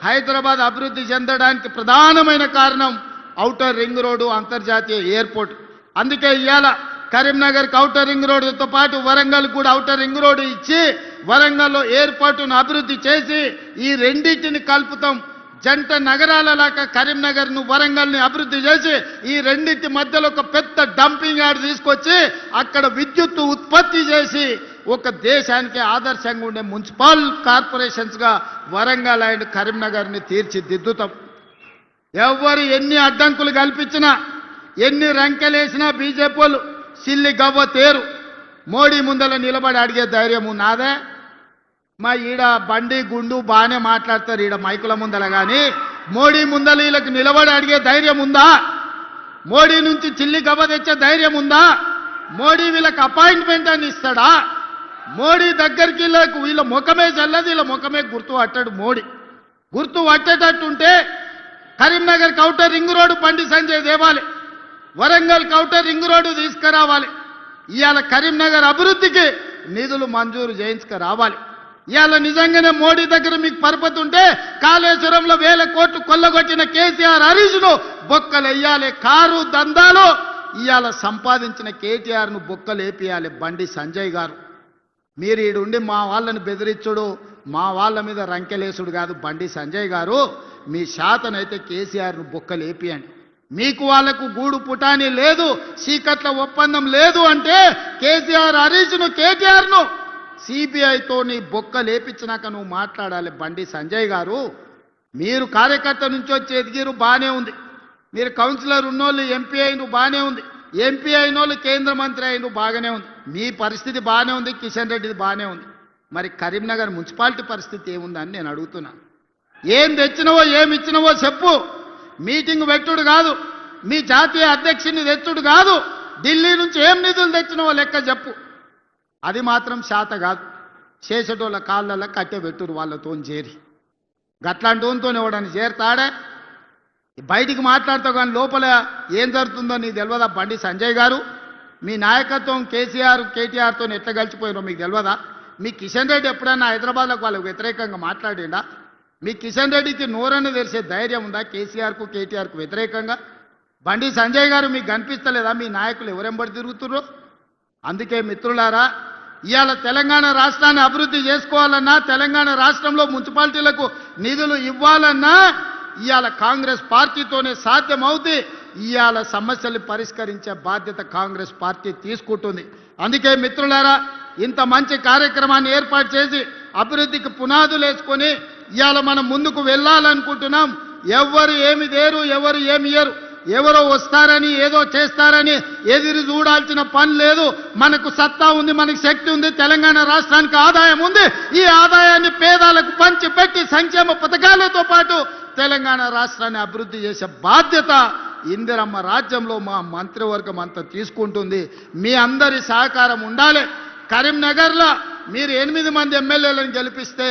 హైదరాబాద్ అభివృద్ధి చెందడానికి ప్రధానమైన కారణం ఔటర్ రింగ్ రోడ్డు, అంతర్జాతీయ ఎయిర్పోర్ట్. అందుకే ఇవాళ కరీంనగర్కి ఔటర్ రింగ్ రోడ్డుతో పాటు వరంగల్ కూడా ఔటర్ రింగ్ రోడ్డు ఇచ్చి వరంగల్లో ఎయిర్పోర్టును అభివృద్ధి చేసి ఈ రెండింటిని కలుపుతాం. జంట నగరాలలాగా కరీంనగర్ను వరంగల్ని అభివృద్ధి చేసి ఈ రెండింటి మధ్యలో ఒక పెద్ద డంపింగ్ యార్డ్ తీసుకొచ్చి అక్కడ విద్యుత్తు ఉత్పత్తి చేసి ఒక దేశానికి ఆదర్శంగా ఉండే మున్సిపల్ కార్పొరేషన్స్గా వరంగల్ అండ్ కరీంనగర్ని తీర్చిదిద్దుతాం. ఎవరు ఎన్ని అడ్డంకులు కల్పించినా ఎన్ని రంకెలేసినా బీజేపీ వాళ్ళు సిల్లి గవ్వ తేరు. మోడీ ముందల నిలబడి అడిగే ధైర్యం నాదే. మా ఈడ బండి గుండు బాగానే మాట్లాడతారు ఈడ మైకుల ముందల, కానీ మోడీ ముందల వీళ్ళకి నిలబడి అడిగే ధైర్యం ఉందా? మోడీ నుంచి చిల్లి గవ్వ తెచ్చే ధైర్యం ఉందా? మోడీ వీళ్ళకి అపాయింట్మెంట్ అని ఇస్తాడా? మోడీ దగ్గరికి వీళ్ళ ముఖమే చల్లదు, వీళ్ళ ముఖమే గుర్తు పట్టాడు. మోడీ గుర్తు పట్టేటట్టుంటే Karimnagar outer ring road Bandi Sanjay దేవాలి, వరంగల్ ఔటర్ రింగ్ రోడ్డు తీసుకురావాలి. ఇవాళ కరీంనగర్ అభివృద్ధికి నిధులు మంజూరు చేయించుకురావాలి. ఇవాళ నిజంగానే మోడీ దగ్గర మీకు పరపతి ఉంటే కాళేశ్వరంలో 1000 కోట్లు కొల్లగొట్టిన కేసీఆర్ హరీష్ను బొక్కలు వేయాలి. కారు దందాలో ఇవాళ సంపాదించిన కేటీఆర్ను బొక్కలు వేపియాలి బండి సంజయ్ గారు. మీరు ఈడుండి మా వాళ్ళని బెదిరించుడు, మా వాళ్ళ మీద రంకెలేసుడు కాదు బండి సంజయ్ గారు. మీ శాతనైతే కేసీఆర్ను బొక్కలు వేపియండి. మీకు వాళ్లకు గూడు పుటాని లేదు, చీకట్ల ఒప్పందం లేదు అంటే కేసీఆర్ హరీష్ను కేటీఆర్ను సిబిఐతో నీ బొక్క లేపించినాక నువ్వు మాట్లాడాలి బండి సంజయ్ గారు. మీరు కార్యకర్త నుంచి వచ్చి ఎదిగిరు బాగానే ఉంది, మీరు కౌన్సిలర్ ఉన్నోళ్ళు ఎంపీ అయిన బాగానే ఉంది, ఎంపీ అయిన వాళ్ళు కేంద్ర మంత్రి అయిన బాగానే ఉంది, మీ పరిస్థితి బాగానే ఉంది, కిషన్ రెడ్డిది బాగానే ఉంది. మరి కరీంనగర్ మున్సిపాలిటీ పరిస్థితి ఏముందని నేను అడుగుతున్నా. ఏం తెచ్చినవో ఏమి ఇచ్చినవో చెప్పు. మీటింగ్ పెట్టుడు కాదు, మీ జాతీయ అధ్యక్షుని తెచ్చుడు కాదు, ఢిల్లీ నుంచి ఏం నిధులు తెచ్చినవో లెక్క చెప్పు. అది మాత్రం శాత కాదు. చేసేటోళ్ళ కాళ్ళల్లో కట్టె పెట్టుడు వాళ్ళతో చేరి. గట్లాంటి వాళ్ళతో ఎవడని చేరుతాడే? బయటికి మాట్లాడతావు కానీ లోపల ఏం జరుగుతుందో నీకు తెలియదా బండి సంజయ్ గారు? మీ నాయకత్వం కేసీఆర్ కేటీఆర్తో ఎట్లా కలిసిపోయినో మీకు తెలియదా? మీ కిషన్ రెడ్డి ఎప్పుడైనా హైదరాబాద్లో వాళ్ళకు వ్యతిరేకంగా మాట్లాడిండా? మీ కిషన్ రెడ్డికి నోరని తెరిసే ధైర్యం ఉందా కేసీఆర్కు కేటీఆర్కు వ్యతిరేకంగా? బండి సంజయ్ గారు మీకు కనిపిస్తలేదా మీ నాయకులు ఎవరెంబడి తిరుగుతుర్రో? అందుకే మిత్రులారా, ఇవాళ తెలంగాణ రాష్ట్రాన్ని అభివృద్ధి చేసుకోవాలన్నా, తెలంగాణ రాష్ట్రంలో మున్సిపాలిటీలకు నిధులు ఇవ్వాలన్నా ఇవాళ కాంగ్రెస్ పార్టీతోనే సాధ్యమవుతుంది. ఇవాళ సమస్యలు పరిష్కరించే బాధ్యత కాంగ్రెస్ పార్టీ తీసుకుంటుంది. అందుకే మిత్రులారా, ఇంత మంచి కార్యక్రమాన్ని ఏర్పాటు చేసి అభివృద్ధికి పునాదులు వేసుకొని ఇవాళ మనం ముందుకు వెళ్ళాలనుకుంటున్నాం. ఎవరు ఏమి దేరు, ఎవరు ఏమి ఇయ్యరు, ఎవరో వస్తారని ఏదో చేస్తారని ఎదురు చూడాల్సిన పని లేదు. మనకు సత్తా ఉంది, మనకు శక్తి ఉంది, తెలంగాణ రాష్ట్రానికి ఆదాయం ఉంది. ఈ ఆదాయాన్ని పేదలకు పంచి పెట్టి సంక్షేమ పథకాలతో పాటు తెలంగాణ రాష్ట్రాన్ని అభివృద్ధి చేసే బాధ్యత ఇందిరమ్మ రాజ్యంలో మా మంత్రివర్గం అంతా తీసుకుంటుంది. మీ అందరి సహకారం ఉండాలి. కరీంనగర్లో మీరు 8 మంది ఎమ్మెల్యేలను గెలిపిస్తే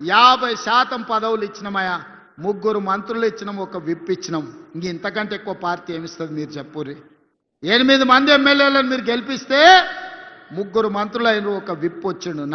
50% పదవులు ఇచ్చినామయ్యా. 3 మంత్రులు ఇచ్చినాం, 1 విప్ ఇచ్చినాం. ఇంతకంటే ఎక్కువ పార్టీ ఏమిస్తుంది మీరు చెప్పుర్రి? 8 మంది ఎమ్మెల్యేలను మీరు గెలిపిస్తే 3 మంత్రులు అయిన 1 విప్ వచ్చిండు.